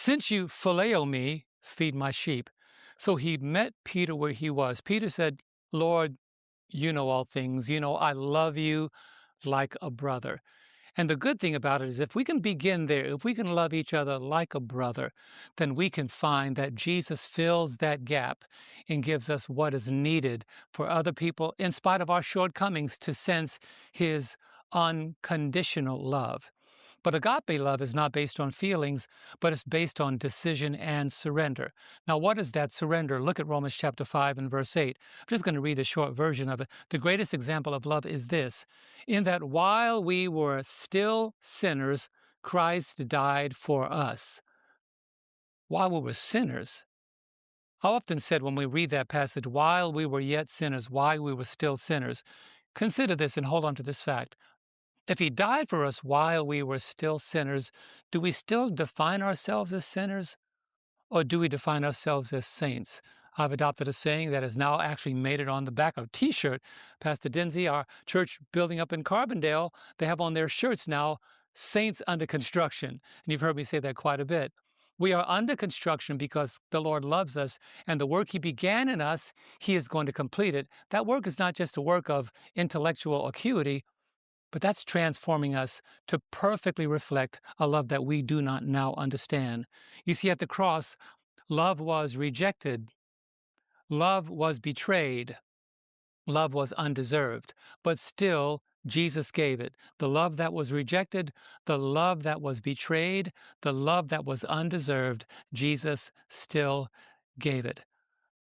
Since you phileo me, feed my sheep. So he met Peter where he was. Peter said, Lord, you know all things. You know, I love you like a brother. And the good thing about it is if we can begin there, if we can love each other like a brother, then we can find that Jesus fills that gap and gives us what is needed for other people, in spite of our shortcomings, to sense his unconditional love. But agape love is not based on feelings, but it's based on decision and surrender. Now, what is that surrender? Look at Romans chapter 5 and verse 8. I'm just going to read a short version of it. The greatest example of love is this: in that while we were still sinners, Christ died for us. While we were sinners, I often said when we read that passage, while we were yet sinners, while we were still sinners, consider this and hold on to this fact. If he died for us while we were still sinners, do we still define ourselves as sinners, or do we define ourselves as saints? I've adopted a saying that has now actually made it on the back of a t-shirt. Pastor Denzi, our church building up in Carbondale, they have on their shirts now, saints under construction. And you've heard me say that quite a bit. We are under construction because the Lord loves us, and the work he began in us, he is going to complete it. That work is not just a work of intellectual acuity, but that's transforming us to perfectly reflect a love that we do not now understand. You see, at the cross, love was rejected, love was betrayed, love was undeserved, but still, Jesus gave it. The love that was rejected, the love that was betrayed, the love that was undeserved, Jesus still gave it.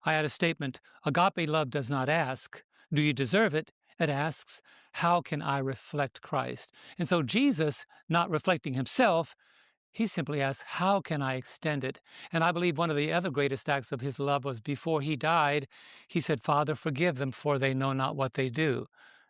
I had a statement: agape love does not ask, do you deserve it? It asks, how can I reflect Christ? And so Jesus, not reflecting himself, he simply asks, how can I extend it? And I believe one of the other greatest acts of his love was before he died, he said, Father, forgive them, for they know not what they do.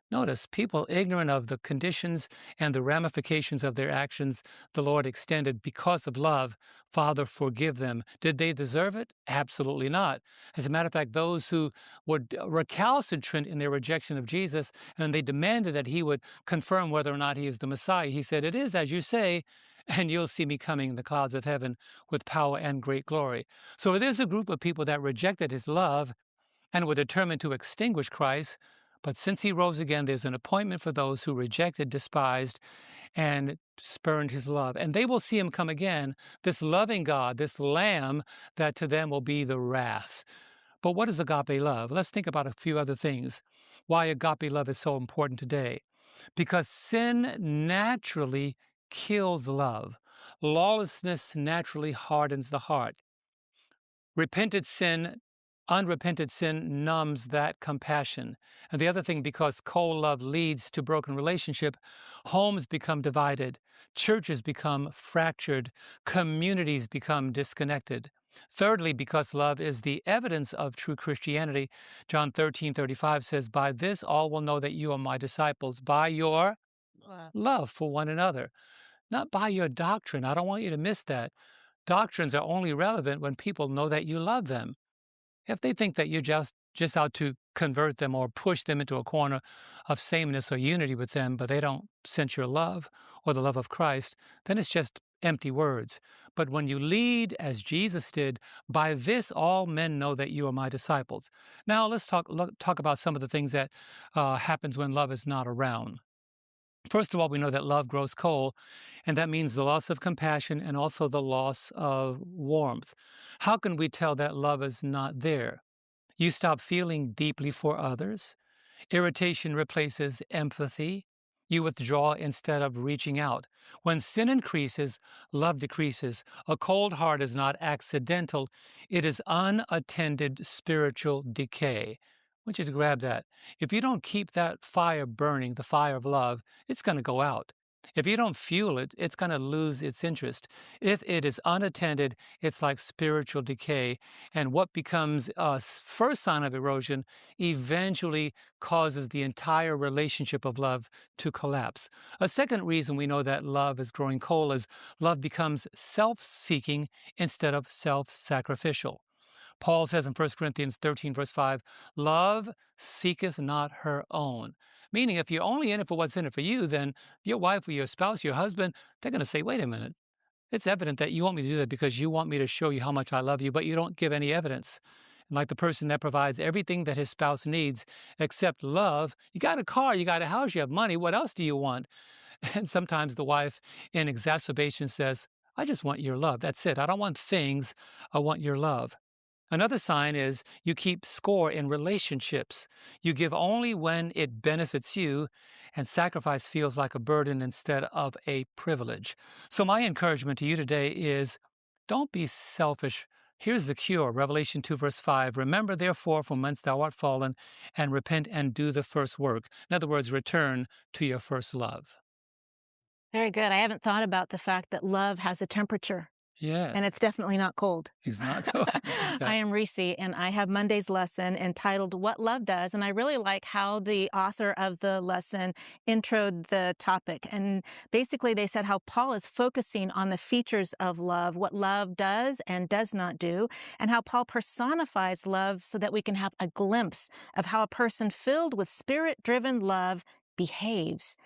Notice, people ignorant of the conditions and the ramifications of their actions, the Lord extended because of love. Father, forgive them. Did they deserve it? Absolutely not. As a matter of fact, those who were recalcitrant in their rejection of Jesus, and they demanded that he would confirm whether or not he is the Messiah, he said, it is as you say, and you'll see me coming in the clouds of heaven with power and great glory. So there's a group of people that rejected his love and were determined to extinguish Christ. But since he rose again, there's an appointment for those who rejected, despised, and spurned his love. And they will see him come again, this loving God, this lamb that to them will be the wrath. But what is agape love? Let's think about a few other things. Why agape love is so important today. Because sin naturally kills love. Lawlessness naturally hardens the heart. Repented sin, unrepented sin numbs that compassion. And the other thing, because cold love leads to broken relationship, homes become divided, churches become fractured, communities become disconnected. Thirdly, because love is the evidence of true Christianity, John 13:35 says, by this all will know that you are my disciples, by your love for one another, not by your doctrine. I don't want you to miss that. Doctrines are only relevant when people know that you love them. If they think that you're just out to convert them or push them into a corner of sameness or unity with them, but they don't sense your love or the love of Christ, then it's just empty words. But when you lead as Jesus did, by this all men know that you are my disciples. Now let's talk about some of the things that happens when love is not around. First of all, we know that love grows cold, and that means the loss of compassion and also the loss of warmth. How can we tell that love is not there? You stop feeling deeply for others. Irritation replaces empathy. You withdraw instead of reaching out. When sin increases, love decreases. A cold heart is not accidental, it is unattended spiritual decay. I want you to grab that. If you don't keep that fire burning, the fire of love, it's going to go out. If you don't fuel it, it's going to lose its interest. If it is unattended, it's like spiritual decay. And what becomes a first sign of erosion eventually causes the entire relationship of love to collapse. A second reason we know that love is growing cold is love becomes self seeking instead of self sacrificial. Paul says in 1 Corinthians 13, verse 5, love seeketh not her own. Meaning, if you're only in it for what's in it for you, then your wife or your spouse, your husband, they're going to say, wait a minute. It's evident that you want me to do that because you want me to show you how much I love you, but you don't give any evidence. And like the person that provides everything that his spouse needs except love, you got a car, you got a house, you have money. What else do you want? And sometimes the wife, in exacerbation, says, I just want your love. That's it. I don't want things. I want your love. Another sign is you keep score in relationships. You give only when it benefits you, and sacrifice feels like a burden instead of a privilege. So, my encouragement to you today is don't be selfish. Here's the cure Revelation 2, verse 5. Remember, therefore, from whence thou art fallen, and repent and do the first work. In other words, return to your first love. Very good. I haven't thought about the fact that love has a temperature, and Yes, it's definitely not cold. it's not cold. I Exactly. am Reese, and I have Monday's lesson entitled What Love Does. And I really like how the author of the lesson introed the topic. And basically, they said how Paul is focusing on the features of love, what love does and does not do, and how Paul personifies love so that we can have a glimpse of how a person filled with spirit driven love behaves.